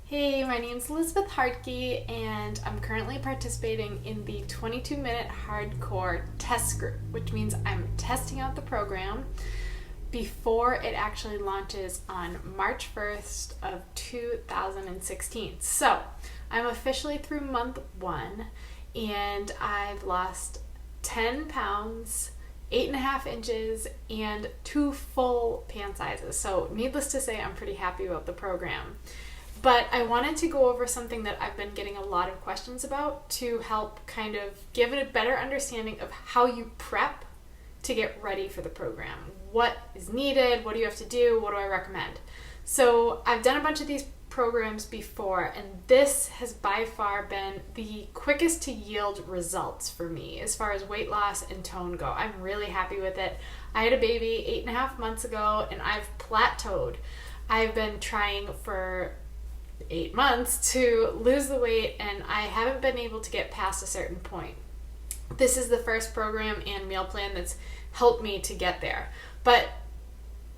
Hey, my name's Elizabeth Hartke, and I'm currently participating in the 22-minute hardcore test group, which means I'm testing out the program before it actually launches on March 1st of 2016. So, I'm officially through month one, and I've lost 10 pounds, 8.5 inches, and 2 full pant sizes. So, needless to say, I'm pretty happy about the program. But I wanted to go over something that I've been getting a lot of questions about to help kind of give it a better understanding of how you prep to get ready for the program. What is needed? What do you have to do? What do I recommend? So I've done a bunch of these programs before, and this has by far been the quickest to yield results for me as far as weight loss and tone go. I'm really happy with it. I had a baby 8.5 months ago, and I've plateaued. I've been trying for 8 months to lose the weight, and I haven't been able to get past a certain point. This is the first program and meal plan that's helped me to get there. But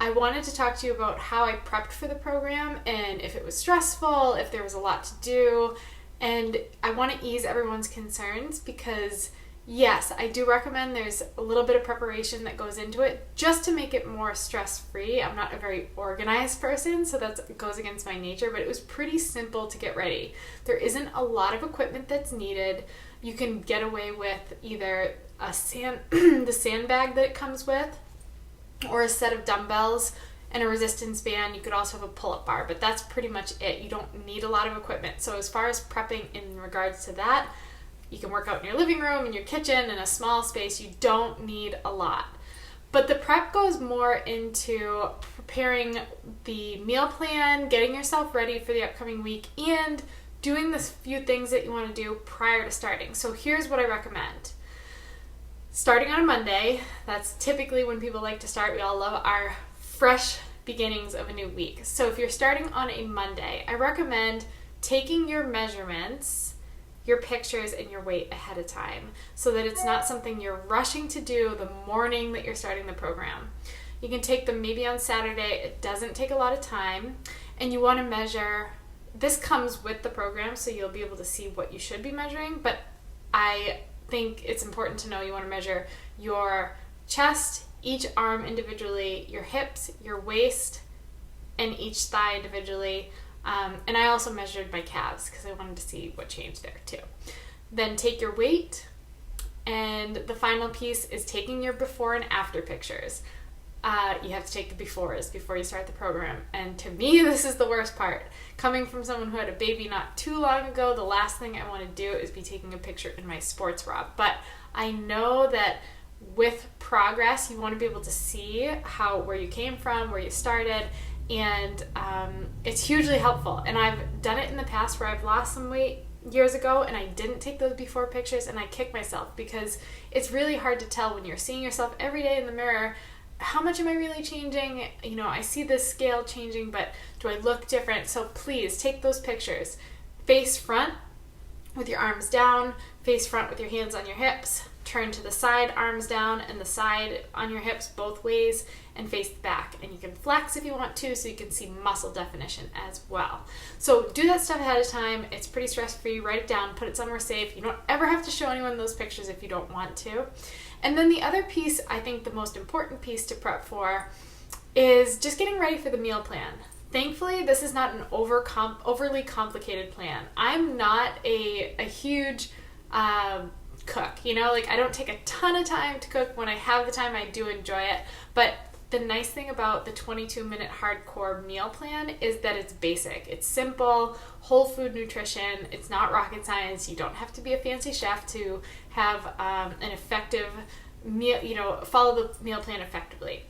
I wanted to talk to you about how I prepped for the program and if it was stressful, if there was a lot to do, and I want to ease everyone's concerns because yes, I do recommend there's a little bit of preparation that goes into it just to make it more stress-free. I'm not a very organized person, so that goes against my nature, but it was pretty simple to get ready. There isn't a lot of equipment that's needed. You can get away with either the sandbag that it comes with, or a set of dumbbells and a resistance band. You could also have a pull-up bar, but that's pretty much it. You don't need a lot of equipment. So as far as prepping in regards to that, you can work out in your living room, in your kitchen, in a small space. You don't need a lot. But the prep goes more into preparing the meal plan, getting yourself ready for the upcoming week, and doing the few things that you want to do prior to starting. So here's what I recommend. Starting on a Monday, that's typically when people like to start. We all love our fresh beginnings of a new week. So if you're starting on a Monday, I recommend taking your measurements, your pictures, and your weight ahead of time so that it's not something you're rushing to do the morning that you're starting the program. You can take them maybe on Saturday. It doesn't take a lot of time, and you want to measure. This comes with the program, so you'll be able to see what you should be measuring, but I think it's important to know you want to measure your chest, each arm individually, your hips, your waist, and each thigh individually. And I also measured my calves because I wanted to see what changed there too. Then take your weight, and the final piece is taking your before and after pictures. You have to take the befores before you start the program. And to me, this is the worst part. Coming from someone who had a baby not too long ago, the last thing I want to do is be taking a picture in my sports bra. But I know that with progress, you want to be able to see where you came from, where you started, and it's hugely helpful. And I've done it in the past where I've lost some weight years ago and I didn't take those before pictures, and I kick myself because it's really hard to tell when you're seeing yourself every day in the mirror. How much am I really changing? You know, I see this scale changing, but do I look different? So please take those pictures. Face front with your arms down, face front with your hands on your hips, turn to the side, arms down, and the side on your hips both ways, and face the back. And you can flex if you want to, so you can see muscle definition as well. So do that stuff ahead of time. It's pretty stress-free. Write it down, put it somewhere safe. You don't ever have to show anyone those pictures if you don't want to. And then the other piece, I think the most important piece to prep for, is just getting ready for the meal plan. Thankfully, this is not an overly complicated plan. I'm not a huge cook, I don't take a ton of time to cook. When I have the time, I do enjoy it. But the nice thing about the 22-minute hardcore meal plan is that it's basic. It's simple, whole food nutrition. It's not rocket science. You don't have to be a fancy chef to have an effective meal, follow the meal plan effectively.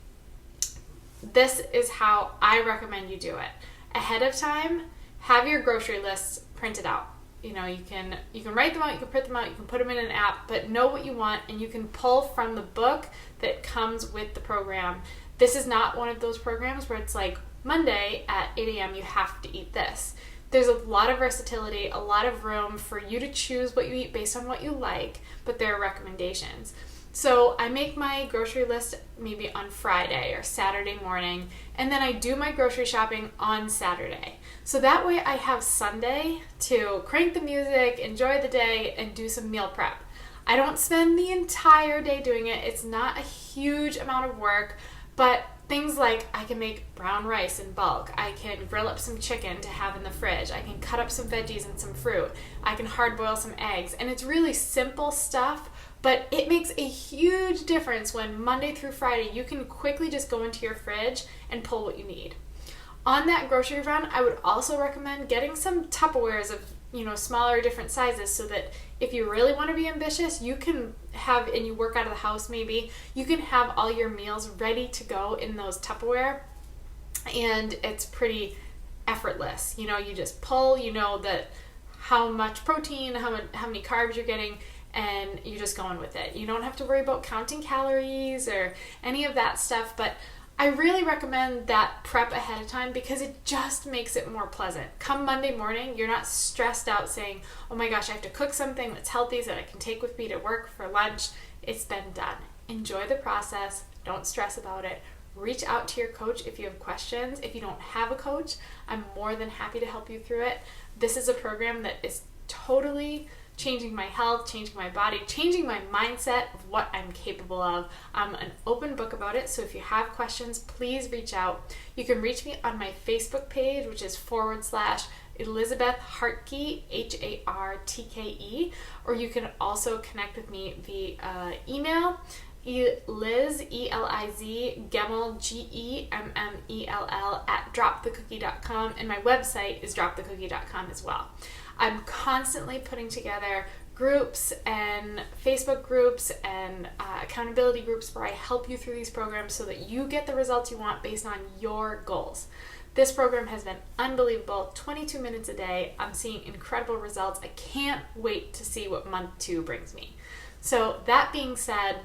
This is how I recommend you do it. Ahead of time, have your grocery lists printed out. You can write them out, you can print them out, you can put them in an app, but know what you want, and you can pull from the book that comes with the program. This is not one of those programs where it's like Monday at 8 a.m. you have to eat this. There's a lot of versatility, a lot of room for you to choose what you eat based on what you like, but there are recommendations. So I make my grocery list maybe on Friday or Saturday morning, and then I do my grocery shopping on Saturday. So that way I have Sunday to crank the music, enjoy the day, and do some meal prep. I don't spend the entire day doing it. It's not a huge amount of work, but things like I can make brown rice in bulk. I can grill up some chicken to have in the fridge. I can cut up some veggies and some fruit. I can hard boil some eggs. And it's really simple stuff, but it makes a huge difference when Monday through Friday you can quickly just go into your fridge and pull what you need. On that grocery run, I would also recommend getting some Tupperwares of, smaller, different sizes, so that if you really want to be ambitious, you can have, and you work out of the house maybe, you can have all your meals ready to go in those Tupperware, and it's pretty effortless. You just pull, that how much protein, how many carbs you're getting, and you're just going with it. You don't have to worry about counting calories or any of that stuff, but I really recommend that prep ahead of time because it just makes it more pleasant. Come Monday morning, you're not stressed out saying, oh my gosh, I have to cook something that's healthy so that I can take with me to work for lunch. It's been done. Enjoy the process. Don't stress about it. Reach out to your coach if you have questions. If you don't have a coach, I'm more than happy to help you through it. This is a program that is totally changing my health, changing my body, changing my mindset of what I'm capable of. I'm an open book about it, so if you have questions, please reach out. You can reach me on my Facebook page, which is /Elizabeth Hartke, Hartke, or you can also connect with me via email, Liz, E-L-I-Z, Gemmell, Gemmell, @dropthecookie.com, and my website is dropthecookie.com as well. I'm constantly putting together groups and Facebook groups and accountability groups where I help you through these programs so that you get the results you want based on your goals. This program has been unbelievable, 22 minutes a day. I'm seeing incredible results. I can't wait to see what month 2 brings me. So that being said,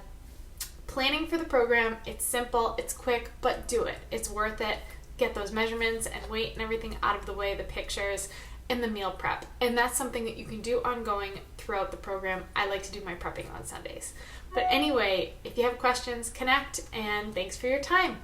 planning for the program, it's simple, it's quick, but do it. It's worth it. Get those measurements and weight and everything out of the way, the pictures, and the meal prep. And that's something that you can do ongoing throughout the program. I like to do my prepping on Sundays. But anyway, if you have questions, connect, and thanks for your time.